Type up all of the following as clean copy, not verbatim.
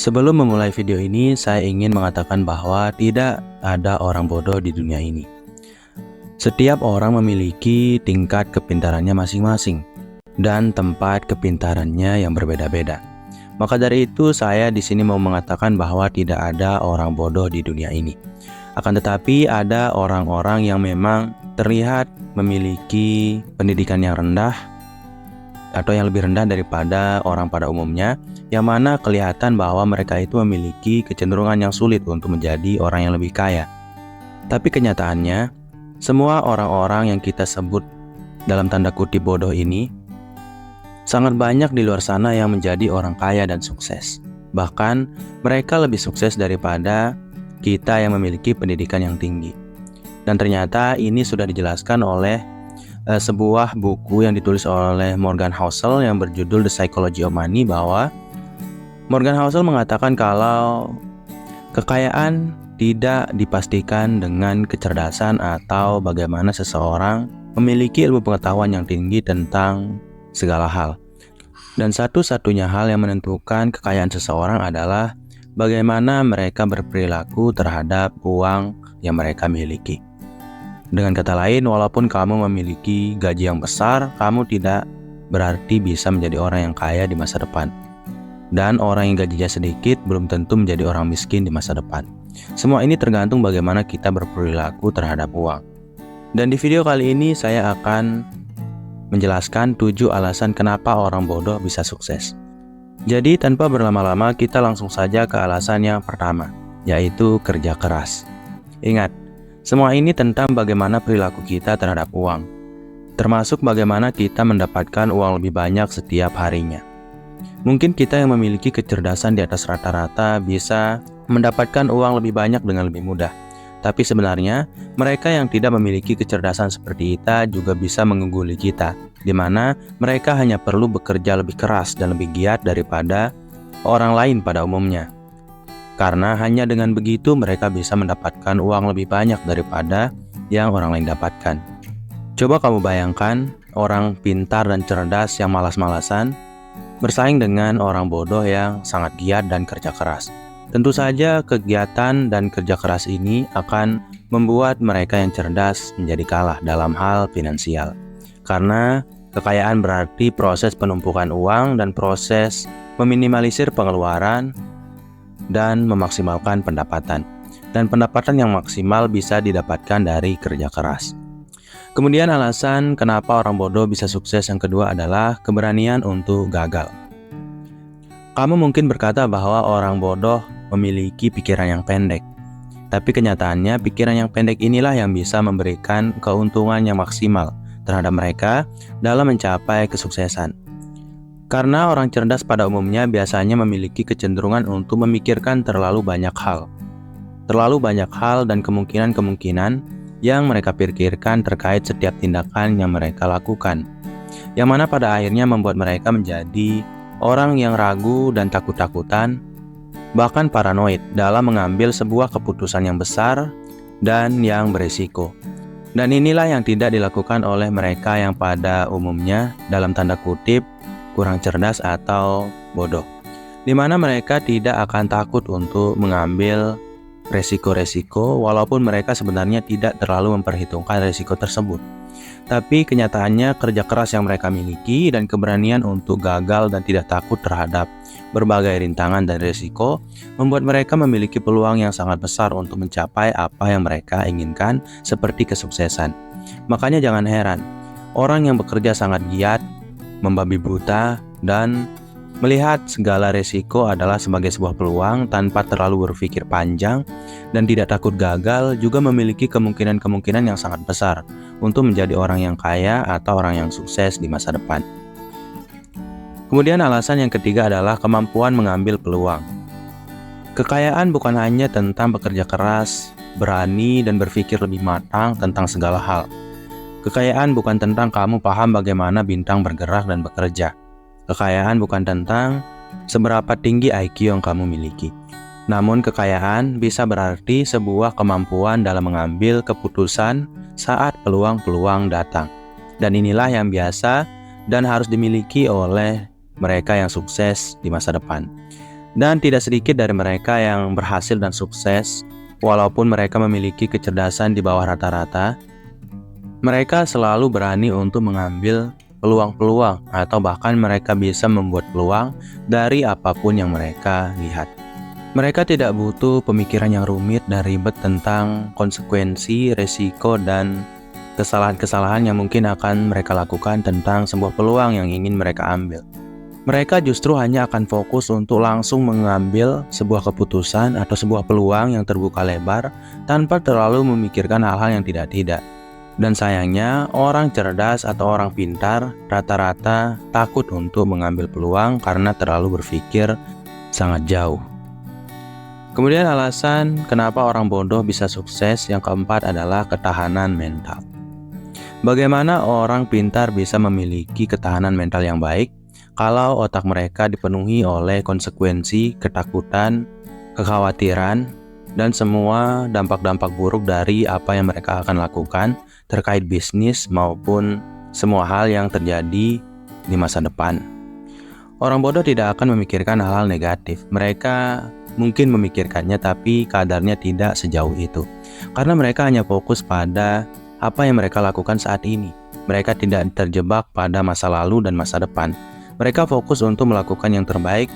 Sebelum memulai video ini, saya ingin mengatakan bahwa tidak ada orang bodoh di dunia ini. Setiap orang memiliki tingkat kepintarannya masing-masing dan tempat kepintarannya yang berbeda-beda. Maka dari itu, saya di sini mau mengatakan bahwa tidak ada orang bodoh di dunia ini. Akan tetapi, ada orang-orang yang memang terlihat memiliki pendidikan yang rendah atau yang lebih rendah daripada orang pada umumnya, yang mana kelihatan bahwa mereka itu memiliki kecenderungan yang sulit untuk menjadi orang yang lebih kaya. Tapi kenyataannya, semua orang-orang yang kita sebut dalam tanda kutip bodoh ini, sangat banyak di luar sana yang menjadi orang kaya dan sukses. Bahkan mereka lebih sukses daripada kita yang memiliki pendidikan yang tinggi. Dan ternyata ini sudah dijelaskan oleh sebuah buku yang ditulis oleh Morgan Housel yang berjudul The Psychology of Money, bahwa Morgan Housel mengatakan kalau kekayaan tidak dipastikan dengan kecerdasan atau bagaimana seseorang memiliki ilmu pengetahuan yang tinggi tentang segala hal. Dan satu-satunya hal yang menentukan kekayaan seseorang adalah bagaimana mereka berperilaku terhadap uang yang mereka miliki. Dengan kata lain, walaupun kamu memiliki gaji yang besar, kamu tidak berarti bisa menjadi orang yang kaya di masa depan. Dan orang yang gajinya sedikit belum tentu menjadi orang miskin di masa depan. Semua ini tergantung bagaimana kita berperilaku terhadap uang. Dan di video kali ini saya akan menjelaskan 7 alasan kenapa orang bodoh bisa sukses. Jadi tanpa berlama-lama, kita langsung saja ke alasan yang pertama, yaitu kerja keras. Ingat, semua ini tentang bagaimana perilaku kita terhadap uang, termasuk bagaimana kita mendapatkan uang lebih banyak setiap harinya. Mungkin kita yang memiliki kecerdasan di atas rata-rata bisa mendapatkan uang lebih banyak dengan lebih mudah. Tapi sebenarnya, mereka yang tidak memiliki kecerdasan seperti kita juga bisa mengungguli kita, di mana mereka hanya perlu bekerja lebih keras dan lebih giat daripada orang lain pada umumnya. Karena hanya dengan begitu mereka bisa mendapatkan uang lebih banyak daripada yang orang lain dapatkan. Coba kamu bayangkan orang pintar dan cerdas yang malas-malasan bersaing dengan orang bodoh yang sangat giat dan kerja keras. Tentu saja kegiatan dan kerja keras ini akan membuat mereka yang cerdas menjadi kalah dalam hal finansial. Karena kekayaan berarti proses penumpukan uang dan proses meminimalisir pengeluaran dan memaksimalkan pendapatan. Dan pendapatan yang maksimal bisa didapatkan dari kerja keras. Kemudian alasan kenapa orang bodoh bisa sukses yang kedua adalah keberanian untuk gagal. Kamu mungkin berkata bahwa orang bodoh memiliki pikiran yang pendek. Tapi kenyataannya pikiran yang pendek inilah yang bisa memberikan keuntungan yang maksimal terhadap mereka dalam mencapai kesuksesan. Karena orang cerdas pada umumnya biasanya memiliki kecenderungan untuk memikirkan terlalu banyak hal. Terlalu banyak hal dan kemungkinan-kemungkinan yang mereka pikirkan terkait setiap tindakan yang mereka lakukan. Yang mana pada akhirnya membuat mereka menjadi orang yang ragu dan takut-takutan, bahkan paranoid dalam mengambil sebuah keputusan yang besar dan yang berisiko. Dan inilah yang tidak dilakukan oleh mereka yang pada umumnya dalam tanda kutip kurang cerdas atau bodoh, di mana mereka tidak akan takut untuk mengambil resiko-resiko walaupun mereka sebenarnya tidak terlalu memperhitungkan resiko tersebut. Tapi kenyataannya kerja keras yang mereka miliki dan keberanian untuk gagal dan tidak takut terhadap berbagai rintangan dan resiko membuat mereka memiliki peluang yang sangat besar untuk mencapai apa yang mereka inginkan seperti kesuksesan. Makanya jangan heran, orang yang bekerja sangat giat, membabi buta, dan melihat segala resiko adalah sebagai sebuah peluang tanpa terlalu berpikir panjang dan tidak takut gagal juga memiliki kemungkinan-kemungkinan yang sangat besar untuk menjadi orang yang kaya atau orang yang sukses di masa depan. Kemudian alasan yang ketiga adalah kemampuan mengambil peluang. Kekayaan bukan hanya tentang bekerja keras, berani, dan berpikir lebih matang tentang segala hal. Kekayaan bukan tentang kamu paham bagaimana bintang bergerak dan bekerja. Kekayaan bukan tentang seberapa tinggi IQ yang kamu miliki. Namun kekayaan bisa berarti sebuah kemampuan dalam mengambil keputusan saat peluang-peluang datang. Dan inilah yang biasa dan harus dimiliki oleh mereka yang sukses di masa depan. Dan tidak sedikit dari mereka yang berhasil dan sukses, walaupun mereka memiliki kecerdasan di bawah rata-rata, mereka selalu berani untuk mengambil peluang-peluang atau bahkan mereka bisa membuat peluang dari apapun yang mereka lihat. Mereka tidak butuh pemikiran yang rumit dan ribet tentang konsekuensi, resiko, dan kesalahan-kesalahan yang mungkin akan mereka lakukan tentang sebuah peluang yang ingin mereka ambil. Mereka justru hanya akan fokus untuk langsung mengambil sebuah keputusan atau sebuah peluang yang terbuka lebar tanpa terlalu memikirkan hal-hal yang tidak-tidak. Dan sayangnya, orang cerdas atau orang pintar rata-rata takut untuk mengambil peluang karena terlalu berpikir sangat jauh. Kemudian alasan kenapa orang bodoh bisa sukses yang keempat adalah ketahanan mental. Bagaimana orang pintar bisa memiliki ketahanan mental yang baik kalau otak mereka dipenuhi oleh konsekuensi, ketakutan, kekhawatiran, dan semua dampak-dampak buruk dari apa yang mereka akan lakukan terkait bisnis maupun semua hal yang terjadi di masa depan. Orang bodoh tidak akan memikirkan hal-hal negatif. Mereka mungkin memikirkannya tapi kadarnya tidak sejauh itu. Karena mereka hanya fokus pada apa yang mereka lakukan saat ini. Mereka tidak terjebak pada masa lalu dan masa depan. Mereka fokus untuk melakukan yang terbaik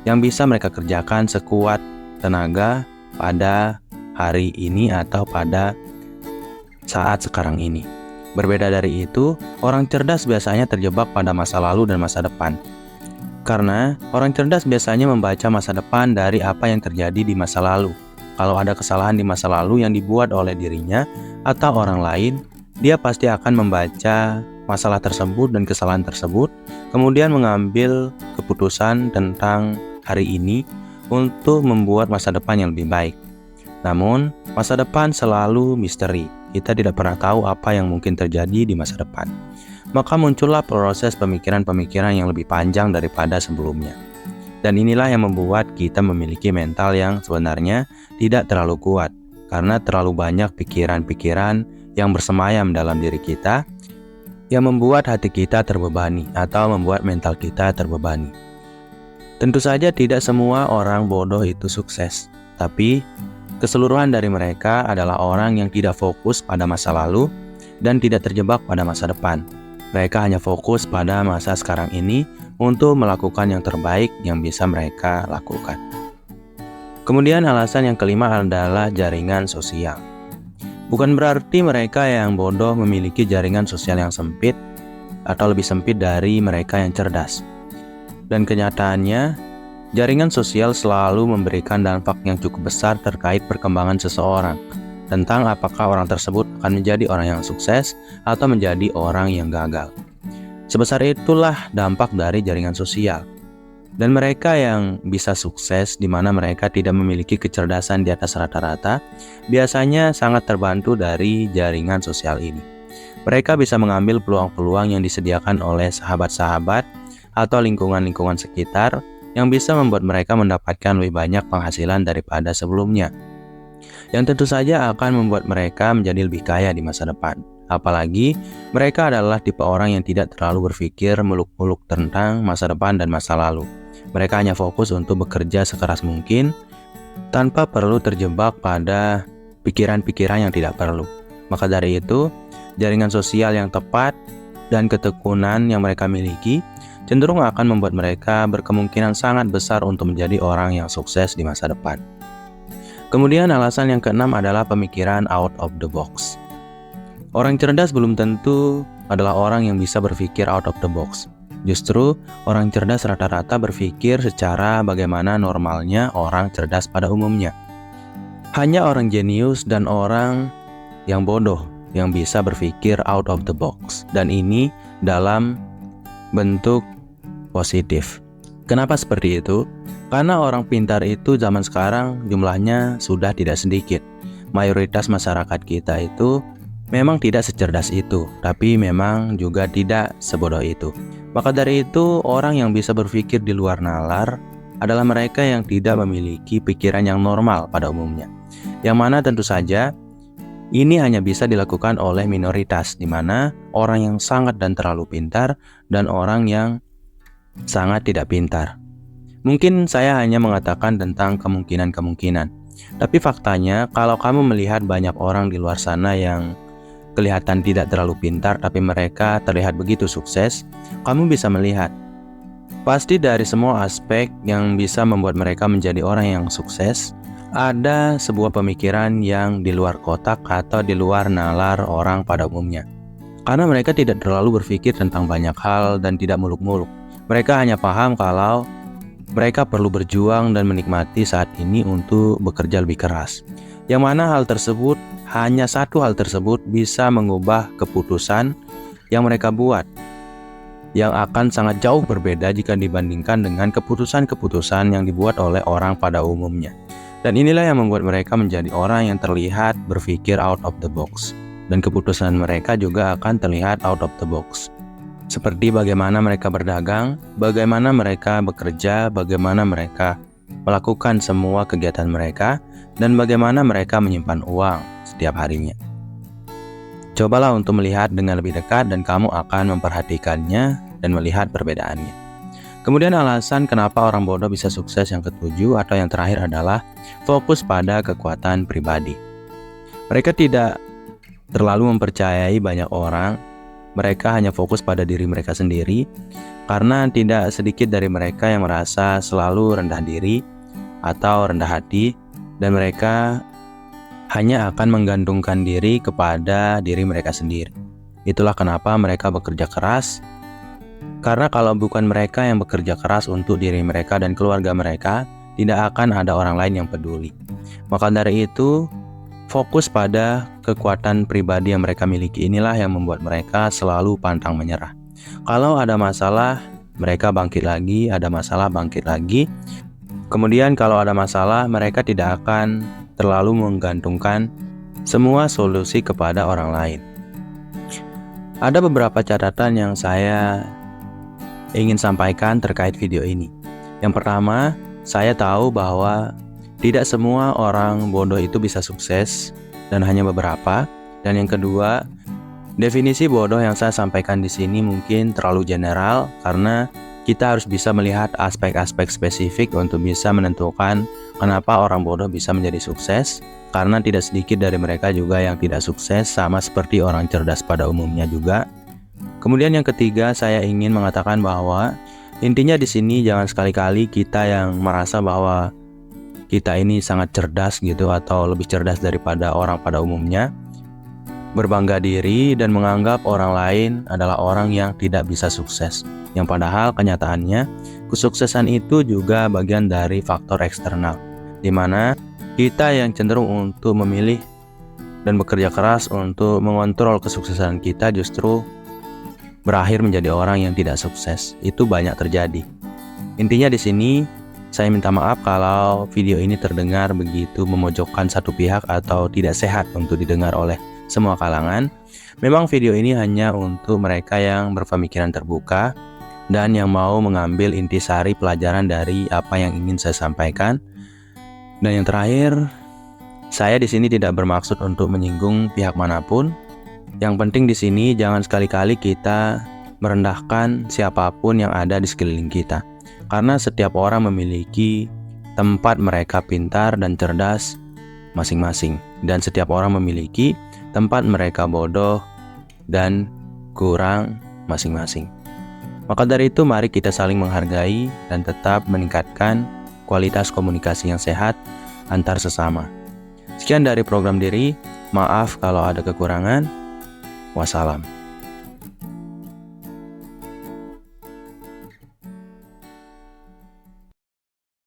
yang bisa mereka kerjakan sekuat tenaga pada hari ini atau pada saat sekarang ini. Berbeda dari itu, orang cerdas biasanya terjebak pada masa lalu dan masa depan. Karena orang cerdas biasanya membaca masa depan dari apa yang terjadi di masa lalu. Kalau ada kesalahan di masa lalu yang dibuat oleh dirinya atau orang lain, dia pasti akan membaca masalah tersebut dan kesalahan tersebut, kemudian mengambil keputusan tentang hari ini untuk membuat masa depan yang lebih baik. Namun, masa depan selalu misteri. Kita tidak pernah tahu apa yang mungkin terjadi di masa depan. Maka muncullah proses pemikiran-pemikiran yang lebih panjang daripada sebelumnya. Dan inilah yang membuat kita memiliki mental yang sebenarnya tidak terlalu kuat, karena terlalu banyak pikiran-pikiran yang bersemayam dalam diri kita, yang membuat hati kita terbebani atau membuat mental kita terbebani. Tentu saja tidak semua orang bodoh itu sukses, tapi keseluruhan dari mereka adalah orang yang tidak fokus pada masa lalu dan tidak terjebak pada masa depan. Mereka hanya fokus pada masa sekarang ini untuk melakukan yang terbaik yang bisa mereka lakukan. Kemudian alasan yang kelima adalah jaringan sosial. Bukan berarti mereka yang bodoh memiliki jaringan sosial yang sempit atau lebih sempit dari mereka yang cerdas. Dan kenyataannya, jaringan sosial selalu memberikan dampak yang cukup besar terkait perkembangan seseorang, tentang apakah orang tersebut akan menjadi orang yang sukses atau menjadi orang yang gagal. Sebesar itulah dampak dari jaringan sosial. Dan mereka yang bisa sukses di mana mereka tidak memiliki kecerdasan di atas rata-rata, biasanya sangat terbantu dari jaringan sosial ini. Mereka bisa mengambil peluang-peluang yang disediakan oleh sahabat-sahabat atau lingkungan-lingkungan sekitar yang bisa membuat mereka mendapatkan lebih banyak penghasilan daripada sebelumnya. Yang tentu saja akan membuat mereka menjadi lebih kaya di masa depan. Apalagi mereka adalah tipe orang yang tidak terlalu berpikir muluk-muluk tentang masa depan dan masa lalu. Mereka hanya fokus untuk bekerja sekeras mungkin tanpa perlu terjebak pada pikiran-pikiran yang tidak perlu. Maka dari itu, jaringan sosial yang tepat dan ketekunan yang mereka miliki cenderung akan membuat mereka berkemungkinan sangat besar untuk menjadi orang yang sukses di masa depan. Kemudian alasan yang keenam adalah pemikiran out of the box. Orang cerdas belum tentu adalah orang yang bisa berpikir out of the box. Justru, orang cerdas rata-rata berpikir secara bagaimana normalnya orang cerdas pada umumnya. Hanya orang jenius dan orang yang bodoh yang bisa berpikir out of the box, dan ini dalam bentuk positif. Kenapa seperti itu? Karena orang pintar itu zaman sekarang jumlahnya sudah tidak sedikit. Mayoritas masyarakat kita itu memang tidak secerdas itu, tapi memang juga tidak sebodoh itu. Maka dari itu, orang yang bisa berpikir di luar nalar adalah mereka yang tidak memiliki pikiran yang normal pada umumnya. Yang mana tentu saja, ini hanya bisa dilakukan oleh minoritas, di mana orang yang sangat dan terlalu pintar dan orang yang sangat tidak pintar. Mungkin saya hanya mengatakan tentang kemungkinan-kemungkinan. Tapi faktanya, kalau kamu melihat banyak orang di luar sana yang kelihatan tidak terlalu pintar, tapi mereka terlihat begitu sukses, kamu bisa melihat. Pasti dari semua aspek yang bisa membuat mereka menjadi orang yang sukses, ada sebuah pemikiran yang di luar kotak atau di luar nalar orang pada umumnya. Karena mereka tidak terlalu berpikir tentang banyak hal dan tidak muluk-muluk. Mereka hanya paham kalau mereka perlu berjuang dan menikmati saat ini untuk bekerja lebih keras. Yang mana hanya satu hal tersebut bisa mengubah keputusan yang mereka buat, yang akan sangat jauh berbeda jika dibandingkan dengan keputusan-keputusan yang dibuat oleh orang pada umumnya. Dan inilah yang membuat mereka menjadi orang yang terlihat berpikir out of the box. Dan keputusan mereka juga akan terlihat out of the box. Seperti bagaimana mereka berdagang, bagaimana mereka bekerja, bagaimana mereka melakukan semua kegiatan mereka, dan bagaimana mereka menyimpan uang setiap harinya. Cobalah untuk melihat dengan lebih dekat dan kamu akan memperhatikannya dan melihat perbedaannya. Kemudian alasan kenapa orang bodoh bisa sukses yang ketujuh atau yang terakhir adalah fokus pada kekuatan pribadi. Mereka tidak terlalu mempercayai banyak orang. Mereka hanya fokus pada diri mereka sendiri, karena tidak sedikit dari mereka yang merasa selalu rendah diri atau rendah hati, dan mereka hanya akan menggantungkan diri kepada diri mereka sendiri. Itulah kenapa mereka bekerja keras, karena kalau bukan mereka yang bekerja keras untuk diri mereka dan keluarga mereka, tidak akan ada orang lain yang peduli. Maka dari itu, fokus pada kekuatan pribadi yang mereka miliki inilah yang membuat mereka selalu pantang menyerah. Kalau ada masalah, mereka bangkit lagi, ada masalah bangkit lagi. Kemudian kalau ada masalah, mereka tidak akan terlalu menggantungkan semua solusi kepada orang lain. Ada beberapa catatan yang saya ingin sampaikan terkait video ini. Yang pertama, saya tahu bahwa tidak semua orang bodoh itu bisa sukses, dan hanya beberapa. Dan yang kedua, definisi bodoh yang saya sampaikan di sini mungkin terlalu general, karena kita harus bisa melihat aspek-aspek spesifik untuk bisa menentukan kenapa orang bodoh bisa menjadi sukses, karena tidak sedikit dari mereka juga yang tidak sukses, sama seperti orang cerdas pada umumnya juga. Kemudian yang ketiga, saya ingin mengatakan bahwa intinya di sini jangan sekali-kali kita yang merasa bahwa kita ini sangat cerdas gitu, atau lebih cerdas daripada orang pada umumnya, berbangga diri dan menganggap orang lain adalah orang yang tidak bisa sukses. Yang padahal kenyataannya, kesuksesan itu juga bagian dari faktor eksternal, di mana kita yang cenderung untuk memilih dan bekerja keras untuk mengontrol kesuksesan kita justru berakhir menjadi orang yang tidak sukses. Itu banyak terjadi. Intinya di sini, saya minta maaf kalau video ini terdengar begitu memojokkan satu pihak atau tidak sehat untuk didengar oleh semua kalangan. Memang video ini hanya untuk mereka yang berpemikiran terbuka dan yang mau mengambil intisari pelajaran dari apa yang ingin saya sampaikan. Dan yang terakhir, saya di sini tidak bermaksud untuk menyinggung pihak manapun. Yang penting di sini jangan sekali-kali kita merendahkan siapapun yang ada di sekeliling kita. Karena setiap orang memiliki tempat mereka pintar dan cerdas masing-masing. Dan setiap orang memiliki tempat mereka bodoh dan kurang masing-masing. Maka dari itu mari kita saling menghargai dan tetap meningkatkan kualitas komunikasi yang sehat antar sesama. Sekian dari program Diri, maaf kalau ada kekurangan. Wassalam.